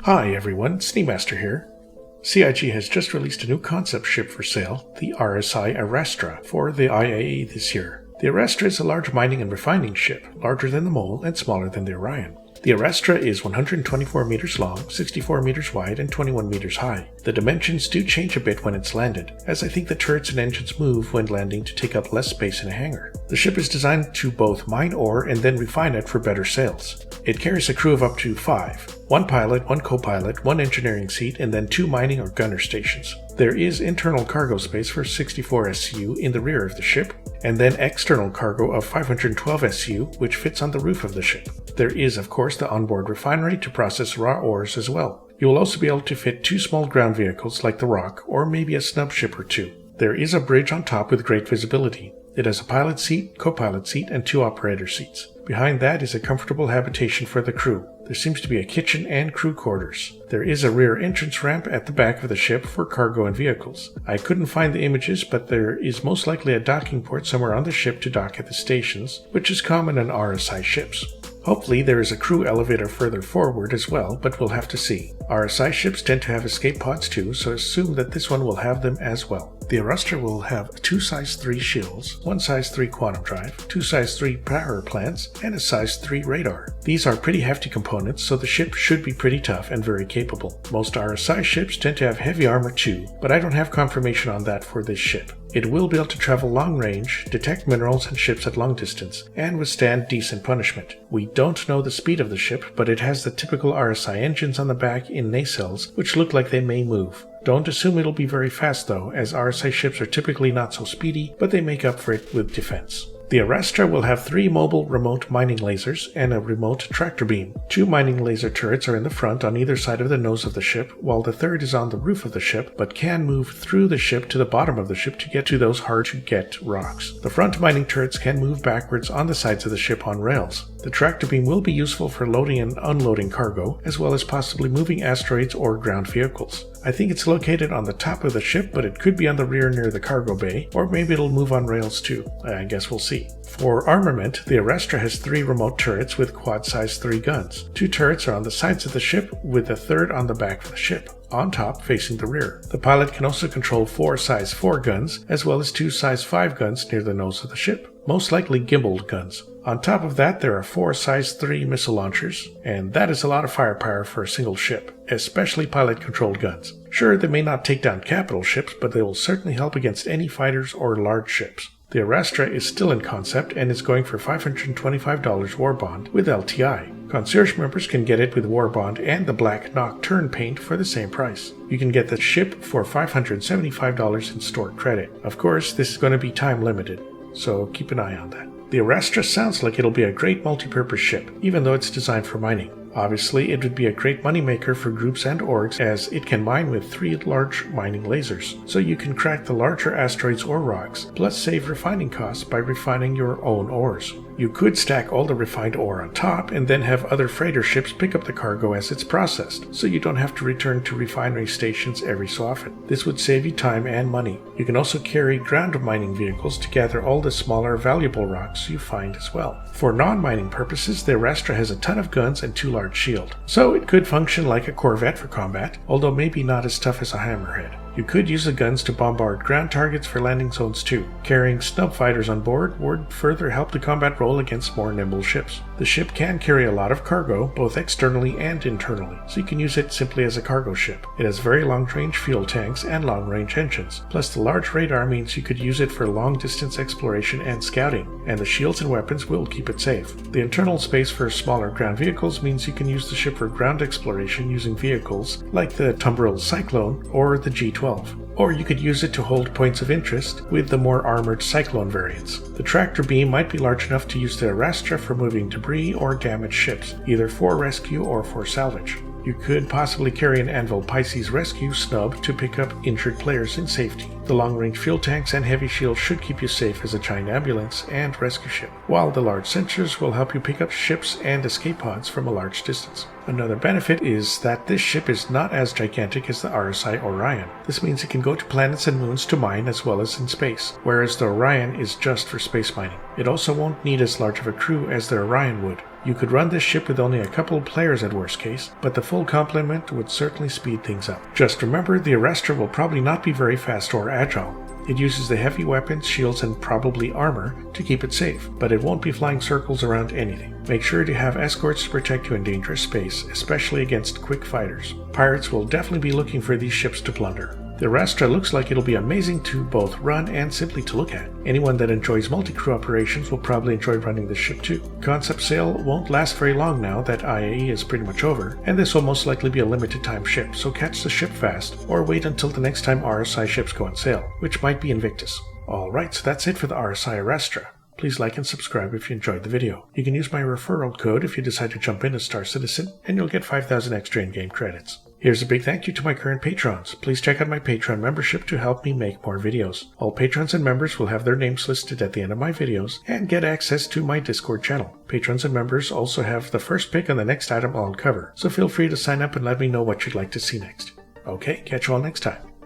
Hi everyone, Sneemaster here. CIG has just released a new concept ship for sale, the RSI Arrastra, for the IAE this year. The Arrastra is a large mining and refining ship, larger than the Mole and smaller than the Orion. The Arrastra is 124 meters long, 64 meters wide, and 21 meters high. The dimensions do change a bit when it's landed, as I think the turrets and engines move when landing to take up less space in a hangar. The ship is designed to both mine ore and then refine it for better sales. It carries a crew of up to 5. 1 pilot, 1 co-pilot, 1 engineering seat, and then 2 mining or gunner stations. There is internal cargo space for 64 SU in the rear of the ship, and then external cargo of 512 SU, which fits on the roof of the ship. There is, of course, the onboard refinery to process raw ores as well. You will also be able to fit 2 small ground vehicles like the Rock, or maybe a snub ship or 2. There is a bridge on top with great visibility. It has a pilot seat, co-pilot seat, and 2 operator seats. Behind that is a comfortable habitation for the crew. There seems to be a kitchen and crew quarters. There is a rear entrance ramp at the back of the ship for cargo and vehicles. I couldn't find the images, but there is most likely a docking port somewhere on the ship to dock at the stations, which is common on RSI ships. Hopefully there is a crew elevator further forward as well, but we'll have to see. RSI ships tend to have escape pods too, so assume that this one will have them as well. The Arrastra will have 2 size 3 shields, 1 size 3 quantum drive, 2 size 3 power plants, and a size 3 radar. These are pretty hefty components, so the ship should be pretty tough and very capable. Most RSI ships tend to have heavy armor too, but I don't have confirmation on that for this ship. It will be able to travel long range, detect minerals and ships at long distance, and withstand decent punishment. We don't know the speed of the ship, but it has the typical RSI engines on the back in nacelles, which look like they may move. Don't assume it'll be very fast though, as RSI ships are typically not so speedy, but they make up for it with defense. The Arrastra will have 3 mobile remote mining lasers and a remote tractor beam. 2 mining laser turrets are in the front on either side of the nose of the ship, while the third is on the roof of the ship, but can move through the ship to the bottom of the ship to get to those hard-to-get rocks. The front mining turrets can move backwards on the sides of the ship on rails. The tractor beam will be useful for loading and unloading cargo, as well as possibly moving asteroids or ground vehicles. I think it's located on the top of the ship, but it could be on the rear near the cargo bay, or maybe it'll move on rails too. I guess we'll see. For armament, the Arrastra has 3 remote turrets with quad-size 3 guns. 2 turrets are on the sides of the ship, with a third on the back of the ship, on top facing the rear. The pilot can also control 4 size 4 guns, as well as 2 size 5 guns near the nose of the ship, most likely gimbaled guns. On top of that, there are 4 size 3 missile launchers, and that is a lot of firepower for a single ship, especially pilot-controlled guns. Sure, they may not take down capital ships, but they will certainly help against any fighters or large ships. The Arrastra is still in concept and is going for $525 War Bond with LTI. Concierge members can get it with War Bond and the black Nocturne paint for the same price. You can get the ship for $575 in stored credit. Of course, this is going to be time limited, so keep an eye on that. The Arrastra sounds like it'll be a great multi-purpose ship, even though it's designed for mining. Obviously, it would be a great moneymaker for groups and orgs, as it can mine with 3 large mining lasers, so you can crack the larger asteroids or rocks, plus save refining costs by refining your own ores. You could stack all the refined ore on top and then have other freighter ships pick up the cargo as it's processed, so you don't have to return to refinery stations every so often. This would save you time and money. You can also carry ground mining vehicles to gather all the smaller valuable rocks you find as well. For non-mining purposes, the Arrastra has a ton of guns and 2 large shields, so it could function like a corvette for combat, although maybe not as tough as a hammerhead. You could use the guns to bombard ground targets for landing zones too. Carrying snub fighters on board would further help the combat roll against more nimble ships. The ship can carry a lot of cargo, both externally and internally, so you can use it simply as a cargo ship. It has very long-range fuel tanks and long-range engines, plus the large radar means you could use it for long-distance exploration and scouting, and the shields and weapons will keep it safe. The internal space for smaller ground vehicles means you can use the ship for ground exploration using vehicles like the Tumbril Cyclone or the G-12. Or you could use it to hold points of interest with the more armored Cyclone variants. The tractor beam might be large enough to use the Arrastra for moving debris or damaged ships, either for rescue or for salvage. You could possibly carry an Anvil Pisces rescue snub to pick up injured players in safety. The long-range fuel tanks and heavy shields should keep you safe as a giant ambulance and rescue ship, while the large sensors will help you pick up ships and escape pods from a large distance. Another benefit is that this ship is not as gigantic as the RSI Orion. This means it can go to planets and moons to mine as well as in space, whereas the Orion is just for space mining. It also won't need as large of a crew as the Orion would. You could run this ship with only a couple of players at worst case, but the full complement would certainly speed things up. Just remember, the Arrastra will probably not be very fast or agile. It uses the heavy weapons, shields, and probably armor to keep it safe, but it won't be flying circles around anything. Make sure to have escorts to protect you in dangerous space, especially against quick fighters. Pirates will definitely be looking for these ships to plunder. The Arrastra looks like it'll be amazing to both run and simply to look at. Anyone that enjoys multi-crew operations will probably enjoy running this ship too. Concept sale won't last very long now that IAE is pretty much over, and this will most likely be a limited time ship, so catch the ship fast, or wait until the next time RSI ships go on sale, which might be Invictus. Alright, so that's it for the RSI Arrastra. Please like and subscribe if you enjoyed the video. You can use my referral code if you decide to jump in as Star Citizen, and you'll get 5,000 extra in-game credits. Here's a big thank you to my current patrons. Please check out my Patreon membership to help me make more videos. All patrons and members will have their names listed at the end of my videos and get access to my Discord channel. Patrons and members also have the first pick on the next item I'll uncover, so feel free to sign up and let me know what you'd like to see next. Okay, catch you all next time.